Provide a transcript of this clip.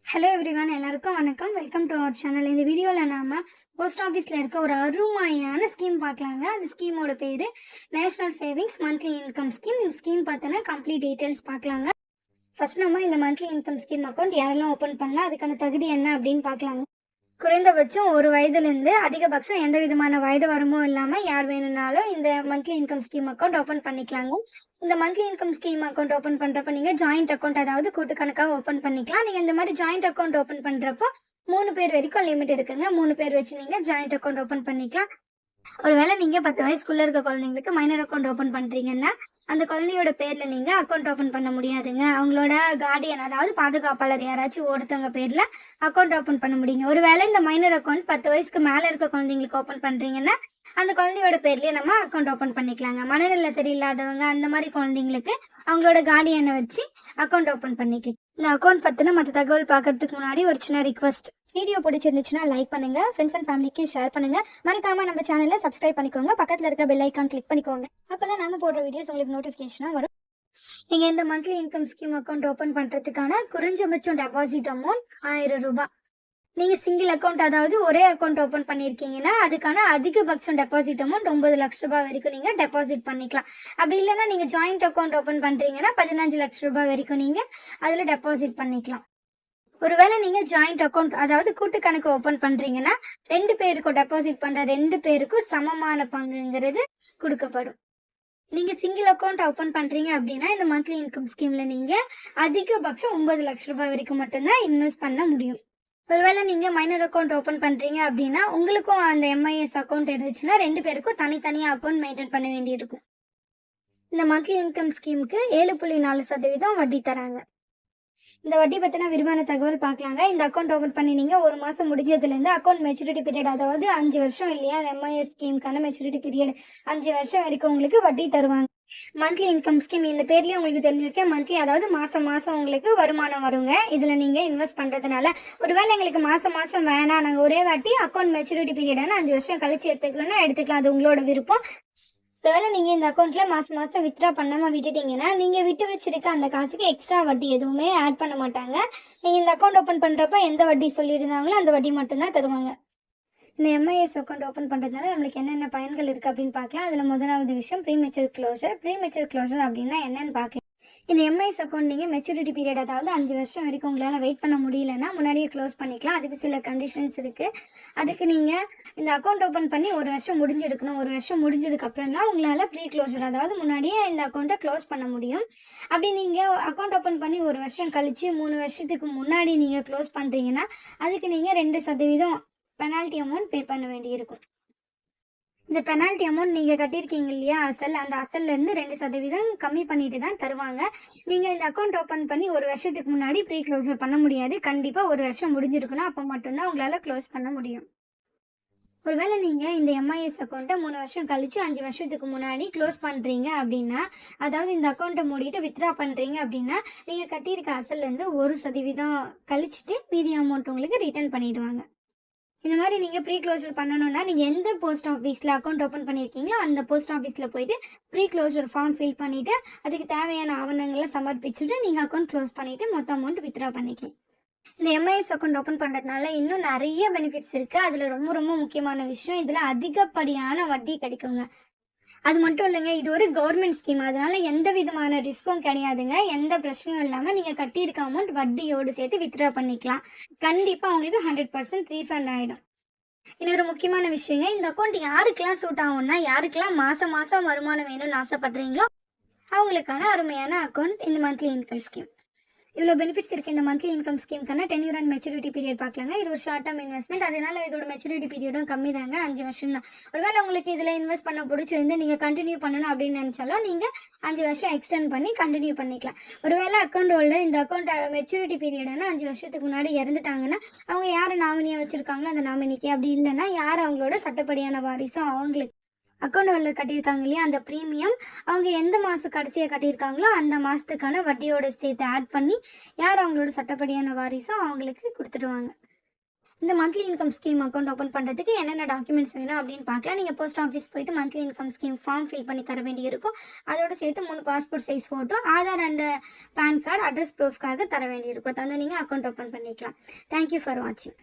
Hello everyone, எல்லாருக்கும் வணக்கம். Welcome to our channel. இந்த வீடியோவில் நாம் போஸ்ட் ஆஃபீஸில் இருக்க ஒரு அருமையான ஸ்கீம் பார்க்கலாங்க. அந்த ஸ்கீமோட பேர் national savings monthly income scheme. இந்த ஸ்கீம் பார்த்தோன்னா கம்ப்ளீட் டீட்டெயில்ஸ் பார்க்கலாங்க. ஃபர்ஸ்ட் நம்ம இந்த மந்த்லி இன்கம் ஸ்கீம் அக்கௌண்ட் யாரெல்லாம் ஓப்பன் பண்ணலாம், அதுக்கான தகுதி என்ன அப்படின்னு பார்க்கலாங்க. குறைந்தபட்சம் ஒரு வயதுலேருந்து அதிகபட்சம் எந்த விதமான வயது வரமும் இல்லாமல் யார் வேணும்னாலும் இந்த monthly income scheme account open பண்ணிக்கலாங்க. இந்த monthly income scheme account open பண்ணுறப்ப நீங்கள் ஜாயிண்ட் அக்கௌண்ட், அதாவது கூட்டு கணக்காக ஓப்பன் பண்ணிக்கலாம். நீங்கள் இந்த மாதிரி ஜாயிண்ட் அக்கௌண்ட் ஓப்பன் பண்ணுறப்போ 3 பேர் வரைக்கும் லிமிட் இருக்குங்க. 3 பேர் வச்சு நீங்கள் ஜாயிண்ட் அக்கௌண்ட் ஓப்பன் பண்ணிக்கலாம். ஒருவேளை நீங்கள் 10 வயசுக்குள்ளே இருக்க குழந்தைங்களுக்கு மைனர் அக்கௌண்ட் ஓப்பன் பண்ணுறீங்கன்னா அந்த குழந்தையோட பேரில் நீங்கள் அக்கௌண்ட் ஓப்பன் பண்ண முடியாதுங்க. அவங்களோட கார்டியன், அதாவது பாதுகாப்பாளர் யாராச்சும் ஒருத்தவங்க பேரில் அக்கௌண்ட் ஓப்பன் பண்ண முடியுங்க. ஒருவேளை இந்த மைனர் அக்கௌண்ட் 10 வயசுக்கு மேலே இருக்க குழந்தைங்களுக்கு ஓப்பன் பண்ணுறீங்கன்னா அந்த குழந்தையோட பேர்லேயே நம்ம அக்கௌண்ட் ஓப்பன் பண்ணிக்கலாங்க. மனநிலை சரியில்லாதவங்க அந்த மாதிரி குழந்தைங்களுக்கு அவங்களோட கார்டியனை வச்சு அக்கௌண்ட் ஓப்பன் பண்ணிக்கலாம். இந்த அக்கௌண்ட் பற்றின மற்ற தகவல் பார்க்கறதுக்கு முன்னாடி ஒரு சின்ன ரிக்வஸ்ட். வீடியோ பிடிச்சிருந்துச்சுன்னா லைக் பண்ணுங்க, ஃப்ரெண்ட்ஸ் அண்ட் ஃபேமிலிக்கு ஷேர் பண்ணுங்க, மறக்காம நம்ம சேனலை சப்ஸ்கிரைப் பண்ணிக்கோங்க, பக்கத்தில் இருக்க பெல் ஐக்கான் கிளிக் பண்ணிக்கோங்க. அப்பதான் நாம போடுற வீடியோஸ் உங்களுக்கு நோட்டிஃபிகேஷனா வரும். நீங்க இந்த monthly income scheme account open பண்றதுக்கான குறைஞ்சபட்சம் டெபாசிட் அமௌண்ட் 1000 ரூபாய். நீங்க சிங்கிள் அக்கௌண்ட், அதாவது ஒரே அக்கௌண்ட் ஓப்பன் பண்ணிருக்கீங்கன்னா அதுக்கான அதிகபட்சம் டெபாசிட் அமௌண்ட் 9 லட்ச ரூபாய் வரைக்கும் நீங்க டெபாசிட் பண்ணிக்கலாம். அப்படி இல்லைன்னா நீங்க ஜாயிண்ட் அக்கௌண்ட் ஓப்பன் பண்றீங்கன்னா 15 லட்ச ரூபாய் வரைக்கும் நீங்க அதுல டெபாசிட் பண்ணிக்கலாம். ஒருவேளை நீங்க ஜாயிண்ட் அக்கௌண்ட், அதாவது கூட்டு கணக்கு ஓப்பன் பண்றீங்கன்னா 2 பேருக்கும் டெபாசிட் பண்ற 2 பேருக்கும் சமமான பங்குங்கிறது கொடுக்கப்படும். நீங்க சிங்கிள் அக்கௌண்ட் ஓப்பன் பண்றீங்க அப்படின்னா இந்த மந்த்லி இன்கம் ஸ்கீம்ல நீங்க அதிகபட்சம் 9 லட்ச ரூபாய் வரைக்கும் மட்டும்தான் இன்வெஸ்ட் பண்ண முடியும். ஒருவேளை நீங்க மைனர் அக்கௌண்ட் ஓப்பன் பண்றீங்க அப்படின்னா உங்களுக்கும் அந்த எம்ஐஎஸ் அக்கௌண்ட் இருந்துச்சுன்னா 2 பேருக்கும் தனித்தனியா அக்கௌண்ட் மெயின்டைன் பண்ண வேண்டியிருக்கும். இந்த மந்த்லி இன்கம் ஸ்கீமுக்கு 7.4% வட்டி தராங்க. இந்த வட்டி பற்றின விரிவான தகவல் பார்க்கலாங்க. இந்த அக்கௌண்ட் ஓப்பன் பண்ணி நீங்கள் 1 மாதம் முடிஞ்சதுலேருந்து அக்கௌண்ட் மெச்சூரிட்டி பீரியட், அதாவது 5 வருஷம் இல்லையா, எம்ஐஎஸ் ஸ்கீமுக்கான மெச்சூரிட்டி பீரியட் 5 வருஷம் வரைக்கும் உங்களுக்கு வட்டி தருவாங்க. மந்த்லி இன்கம் ஸ்கீம் இந்த பேர்லேயே உங்களுக்கு தெரிஞ்சிருக்கேன். மந்த்லி, அதாவது மாதம் மாதம் உங்களுக்கு வருமானம் வருங்க. இதில் நீங்கள் இன்வெஸ்ட் பண்ணுறதுனால ஒருவேளை எங்களுக்கு மாதம் மாதம் வேணாம், நாங்கள் ஒரே வாட்டி அக்கௌண்ட் மெச்சூரிட்டி பீரியடான 5 வருஷம் கழிச்சு எடுத்துக்கலாம்னா எடுத்துக்கலாம், அது உங்களோட விருப்பம். ஒருவேளை நீங்கள் இந்த அக்கௌண்ட்டில் மாதம் மாதம் வித்ட்ரா பண்ணாமல் விட்டுட்டீங்கன்னா நீங்கள் விட்டு வச்சிருக்க அந்த காசுக்கு எக்ஸ்ட்ரா வட்டி எதுவுமே ஆட் பண்ண மாட்டாங்க. நீங்கள் இந்த அக்கௌண்ட் ஓப்பன் பண்ணுறப்ப எந்த வட்டி சொல்லியிருந்தாங்களோ அந்த வட்டி மட்டும்தான் தருவாங்க. இந்த எம்ஐஎஸ் அக்கௌண்ட் ஓப்பன் பண்ணுறதுனால நம்மளுக்கு என்னென்ன பயன்கள் இருக்குது அப்படின்னு பார்க்கலாம். அதில் முதலாவது விஷயம் ப்ரீமெச்சூர் க்ளோஷர். ப்ரீமெச்சூர் க்ளோஷர் அப்படின்னா என்னன்னு பார்க்கலாம். இந்த எம்ஐஎஸ் அக்கௌண்ட் நீங்கள் மெச்சூரிட்டி பீரியட், அதாவது 5 வருஷம் வரைக்கும் உங்களால் வெயிட் பண்ண முடியலன்னா முன்னாடியே க்ளோஸ் பண்ணிக்கலாம். அதுக்கு சில கண்டிஷன்ஸ் இருக்குது. அதுக்கு நீங்கள் இந்த அக்கௌண்ட் ஓப்பன் பண்ணி 1 வருஷம் முடிஞ்சிருக்கணும். 1 வருஷம் முடிஞ்சதுக்கு அப்புறம் தான் உங்களால் ப்ரீ க்ளோஷர், அதாவது முன்னாடியே இந்த அக்கௌண்ட்டை க்ளோஸ் பண்ண முடியும். அப்படி நீங்கள் அக்கௌண்ட் ஓப்பன் பண்ணி 1 வருஷம் கழிச்சு 3 வருஷத்துக்கு முன்னாடி நீங்கள் க்ளோஸ் பண்ணுறீங்கன்னா அதுக்கு நீங்கள் 2% பெனால்ட்டி அமௌண்ட் பே பண்ண வேண்டியிருக்கும். இந்த பெனால்ட்டி அமௌண்ட் நீங்கள் கட்டியிருக்கீங்க இல்லையா அசல், அந்த அசல்லேருந்து 2% கம்மி பண்ணிட்டு தான் தருவாங்க. நீங்கள் இந்த அக்கௌண்ட் ஓப்பன் பண்ணி 1 வருஷத்துக்கு முன்னாடி ப்ரீ க்ளோஸர் பண்ண முடியாது. கண்டிப்பாக 1 வருஷம் முடிஞ்சிருக்கணும், அப்போ மட்டும்தான் உங்களால் க்ளோஸ் பண்ண முடியும். ஒருவேளை நீங்கள் இந்த எம்ஐஎஸ் அக்கௌண்ட்டை 3 வருஷம் கழிச்சு 5 வருஷத்துக்கு முன்னாடி க்ளோஸ் பண்ணுறீங்க அப்படின்னா, அதாவது இந்த அக்கௌண்ட்டை மூடிட்டு வித்ட்ரா பண்ணுறீங்க அப்படின்னா நீங்கள் கட்டியிருக்க அசல்லேருந்து 1% கழிச்சிட்டு மீதி அமௌண்ட் உங்களுக்கு ரிட்டர்ன் பண்ணிடுவாங்க. இந்த மாதிரி நீங்கள் ப்ரீ க்ளோஷர் பண்ணணும்னா நீங்கள் எந்த போஸ்ட் ஆஃபீஸில் அக்கௌண்ட் ஓப்பன் பண்ணியிருக்கீங்களோ அந்த போஸ்ட் ஆஃபீஸில் போயிட்டு ப்ரீ க்ளோஷர் ஃபார்ம் ஃபில் பண்ணிவிட்டு அதுக்கு தேவையான ஆவணங்களை சமர்ப்பிச்சுட்டு நீங்கள் அக்கௌண்ட் க்ளோஸ் பண்ணிவிட்டு மொத்த அமௌண்ட் வித்ட்ரா பண்ணிக்கலாம். இந்த எம்ஐஎஸ் அக்கௌண்ட் ஓப்பன் பண்ணுறதுனால இன்னும் நிறைய பெனிஃபிட்ஸ் இருக்குது. அதில் ரொம்ப ரொம்ப முக்கியமான விஷயம், இதில் அதிகப்படியான வட்டி கிடைக்குங்க. அது மட்டும் இல்லைங்க, இது ஒரு கவர்மெண்ட் ஸ்கீம், அதனால எந்த விதமான ரிஸ்க்கும் கிடையாதுங்க. எந்த பிரச்சனையும் இல்லாமல் நீங்கள் கட்டியிருக்க அமௌண்ட் வட்டியோடு சேர்த்து வித்ட்ரா பண்ணிக்கலாம். கண்டிப்பாக உங்களுக்கு 100% ரீஃபண்ட் ஆகிடும். இன்னொரு முக்கியமான விஷயங்க, இந்த அக்கௌண்ட் யாருக்கெல்லாம் சூட் ஆகும்னா, யாருக்கெல்லாம் மாதம் மாதம் வருமானம் வேணும்னு ஆசைப்படுறீங்களோ அவங்களுக்கான அருமையான அக்கௌண்ட் இந்த மந்த்லி இன்கம் ஸ்கீம். இவ்வளோ பெனிஃபிட்ஸ் இருக்குது இந்த மந்த்லி இன்கம் ஸ்கீம்க்கான டென்யூர் அண்ட் மெச்சூரிட்டி பீரியட் பார்க்கலாங்க. இது ஒரு ஷார்ட் டேர்ம் இன்வெஸ்ட்மெண்ட், அதனால இதோட மெச்சூரிட்டி பீரியடும் கம்மி தாங்க, 5 வருஷம் தான். ஒருவேளை உங்களுக்கு இதில் இன்வெஸ்ட் பண்ண பிடிச்சிருந்து நீங்கள் கண்டினியூ பண்ணணும் அப்படின்னு நினச்சாலும் நீங்கள் 5 வருஷம் எக்ஸ்டெண்ட் பண்ணி கண்டினியூ பண்ணிக்கலாம். ஒருவேளை அக்கௌண்ட் ஹோல்டர் இந்த அக்கௌண்ட் மெச்சூரிட்டி பீரியடான 5 வருஷத்துக்கு முன்னாடி இறந்துட்டாங்கன்னா அவங்க யார் நாமினியாக வச்சுருக்காங்களோ அந்த நாமினிக்கு, அப்படி இல்லைன்னா யார் அவங்களோட சட்டப்படியான வாரிசோ அவங்களுக்கு அக்கௌண்ட் ஹோல்டர் கட்டியிருக்காங்க இல்லையா அந்த ப்ரீமியம் அவங்க எந்த மாதம் கடைசியாக கட்டியிருக்காங்களோ அந்த மாதத்துக்கான வட்டியோட சேர்த்து ஆட் பண்ணி யார் அவங்களோட சட்டப்படியான வாரிசோ அவங்களுக்கு கொடுத்துடுவாங்க. இந்த monthly income scheme account open பண்ணுறதுக்கு என்னென்ன டாக்குமெண்ட்ஸ் வேணும் அப்படின்னு பார்க்கலாம். நீங்கள் போஸ்ட் ஆஃபீஸ் போயிட்டு monthly income scheme form fill பண்ணி தர வேண்டி இருக்கும். அதோடு சேர்த்து 3 passport size photo, Aadhaar and pan card, address ப்ரூஃப்காக தர வேண்டி இருக்கும். தந்து நீங்கள் அக்கௌண்ட் ஓப்பன் பண்ணிக்கலாம். தேங்க்யூ ஃபார் வாட்சிங்.